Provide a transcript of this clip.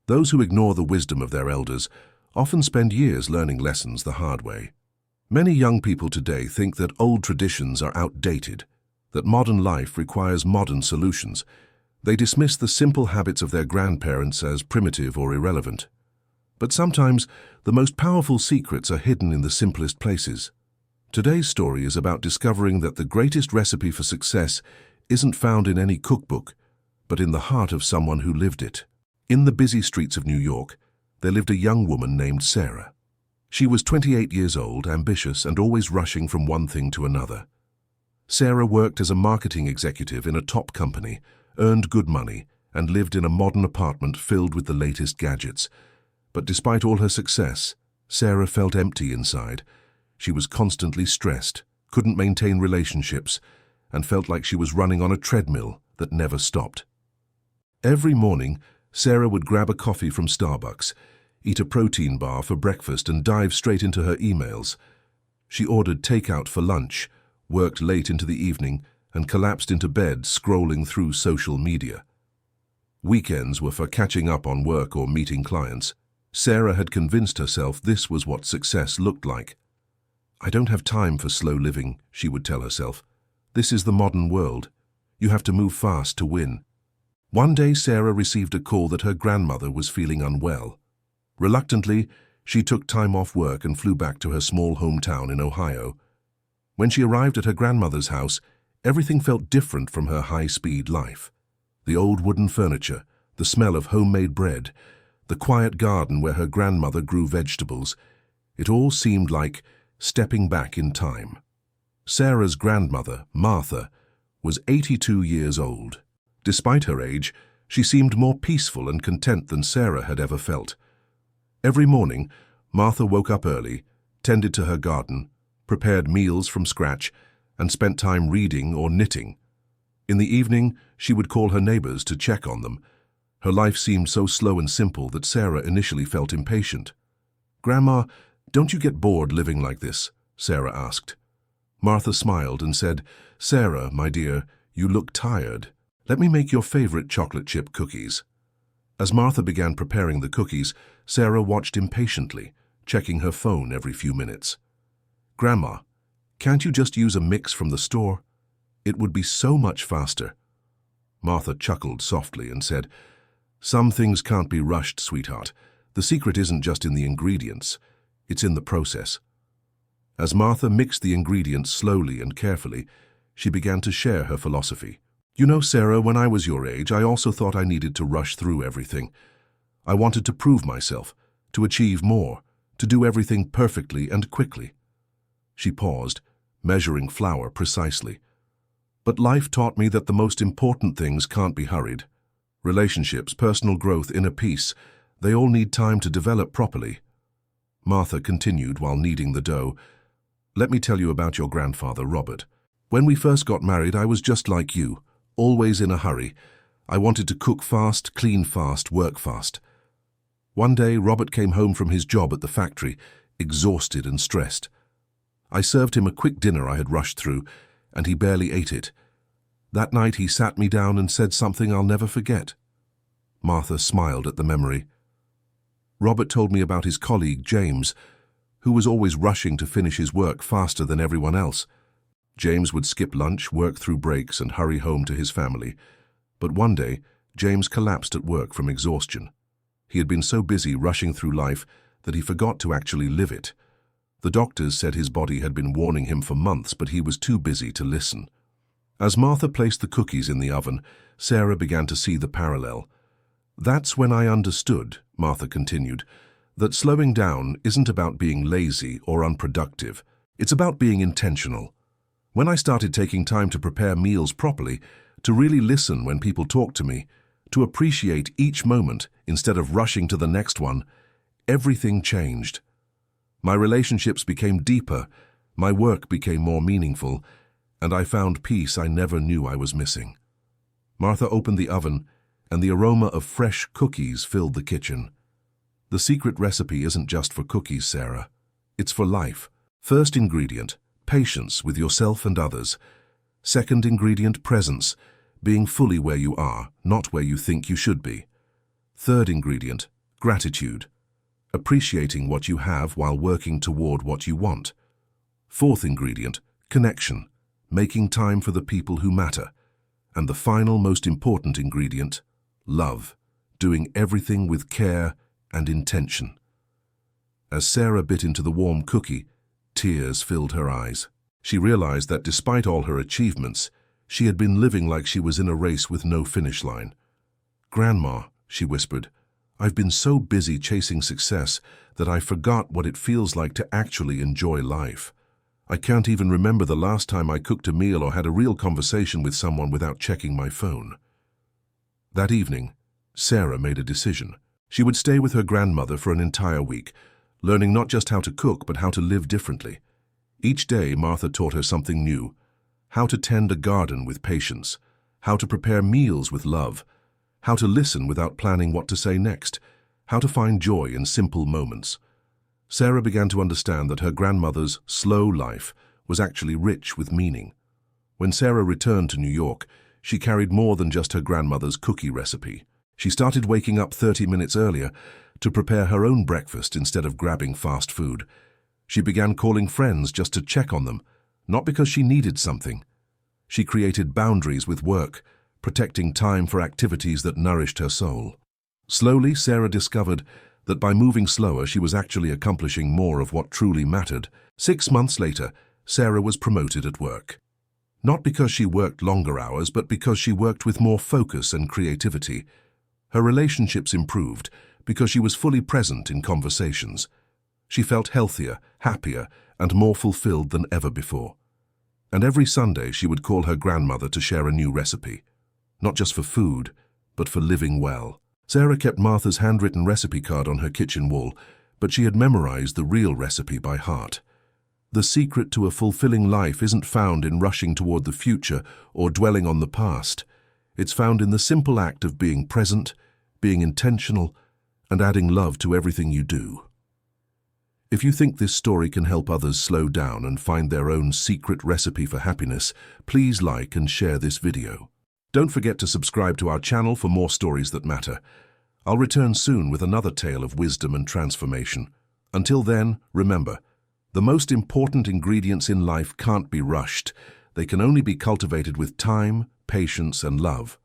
Those who ignore the wisdom of their elders often spend years learning lessons the hard way. Many young people today think that old traditions are outdated, that modern life requires modern solutions. They dismiss the simple habits of their grandparents as primitive or irrelevant. But sometimes the most powerful secrets are hidden in the simplest places. Today's story is about discovering that the greatest recipe for success isn't found in any cookbook, but in the heart of someone who lived it. In the busy streets of New York, there lived a young woman named Sarah. She was 28 years old, ambitious, and always rushing from one thing to another. Sarah worked as a marketing executive in a top company, earned good money, and lived in a modern apartment filled with the latest gadgets. But despite all her success, Sarah felt empty inside. She was constantly stressed, couldn't maintain relationships, and felt like she was running on a treadmill that never stopped. Every morning, Sarah would grab a coffee from Starbucks, eat a protein bar for breakfast, and dive straight into her emails. She ordered takeout for lunch, worked late into the evening, and collapsed into bed scrolling through social media. Weekends were for catching up on work or meeting clients. Sarah had convinced herself this was what success looked like. "I don't have time for slow living," she would tell herself. "This is the modern world. You have to move fast to win." One day, Sarah received a call that her grandmother was feeling unwell. Reluctantly, she took time off work and flew back to her small hometown in Ohio. When she arrived at her grandmother's house, everything felt different from her high-speed life. The old wooden furniture, the smell of homemade bread, the quiet garden where her grandmother grew vegetables, it all seemed like stepping back in time. Sarah's grandmother, Martha, was 82 years old. Despite her age, she seemed more peaceful and content than Sarah had ever felt. Every morning, Martha woke up early, tended to her garden, prepared meals from scratch, and spent time reading or knitting. In the evening, she would call her neighbors to check on them. Her life seemed so slow and simple that Sarah initially felt impatient. "Grandma, don't you get bored living like this?" Sarah asked. Martha smiled and said, "Sarah, my dear, you look tired. Let me make your favorite chocolate chip cookies." As Martha began preparing the cookies, Sarah watched impatiently, checking her phone every few minutes. "Grandma, can't you just use a mix from the store? It would be so much faster." Martha chuckled softly and said, "Some things can't be rushed, sweetheart. The secret isn't just in the ingredients, it's in the process." As Martha mixed the ingredients slowly and carefully, she began to share her philosophy. "You know, Sarah, when I was your age, I also thought I needed to rush through everything. I wanted to prove myself, to achieve more, to do everything perfectly and quickly." She paused, measuring flour precisely. "But life taught me that the most important things can't be hurried. Relationships, personal growth, inner peace, they all need time to develop properly." Martha continued while kneading the dough. "Let me tell you about your grandfather, Robert. When we first got married, I was just like you, always in a hurry. I wanted to cook fast, clean fast, work fast. One day, Robert came home from his job at the factory, exhausted and stressed. I served him a quick dinner I had rushed through, and he barely ate it. That night, he sat me down and said something I'll never forget." Martha smiled at the memory. "Robert told me about his colleague, James, who was always rushing to finish his work faster than everyone else. James would skip lunch, work through breaks, and hurry home to his family. But one day, James collapsed at work from exhaustion. He had been so busy rushing through life that he forgot to actually live it. The doctors said his body had been warning him for months, but he was too busy to listen." As Martha placed the cookies in the oven, Sarah began to see the parallel. "That's when I understood," Martha continued, "that slowing down isn't about being lazy or unproductive. It's about being intentional. When I started taking time to prepare meals properly, to really listen when people talk to me, to appreciate each moment instead of rushing to the next one, everything changed. My relationships became deeper, my work became more meaningful, and I found peace I never knew I was missing." Martha opened the oven, and the aroma of fresh cookies filled the kitchen. The secret recipe isn't just for cookies, Sarah. It's for life. First ingredient, patience with yourself and others. Second ingredient, presence, being fully where you are, not where you think you should be. Third ingredient, Gratitude. Appreciating what you have while working toward what you want. Fourth ingredient, connection. Making time for the people who matter. And the final, most important ingredient, love. Doing everything with care and intention. As Sarah bit into the warm cookie, tears filled her eyes. She realized that despite all her achievements, she had been living like she was in a race with no finish line. "Grandma," she whispered, "I've been so busy chasing success that I forgot what it feels like to actually enjoy life. I can't even remember the last time I cooked a meal or had a real conversation with someone without checking my phone." That evening, Sarah made a decision. She would stay with her grandmother for an entire week, learning not just how to cook, but how to live differently. Each day, Martha taught her something new: how to tend a garden with patience, how to prepare meals with love, how to listen without planning what to say next, how to find joy in simple moments. Sarah began to understand that her grandmother's slow life was actually rich with meaning. When Sarah returned to New York, she carried more than just her grandmother's cookie recipe. She started waking up 30 minutes earlier to prepare her own breakfast instead of grabbing fast food. She began calling friends just to check on them, not because she needed something. She created boundaries with work, protecting time for activities that nourished her soul. Slowly, Sarah discovered that by moving slower, she was actually accomplishing more of what truly mattered. 6 months later, Sarah was promoted at work. Not because she worked longer hours, but because she worked with more focus and creativity. Her relationships improved because she was fully present in conversations. She felt healthier, happier, and more fulfilled than ever before. And every Sunday, she would call her grandmother to share a new recipe. Not just for food, but for living well. Sarah kept Martha's handwritten recipe card on her kitchen wall, but she had memorized the real recipe by heart. The secret to a fulfilling life isn't found in rushing toward the future or dwelling on the past. It's found in the simple act of being present, being intentional, and adding love to everything you do. If you think this story can help others slow down and find their own secret recipe for happiness, please like and share this video. Don't forget to subscribe to our channel for more stories that matter. I'll return soon with another tale of wisdom and transformation. Until then, remember, the most important ingredients in life can't be rushed. They can only be cultivated with time, patience, and love.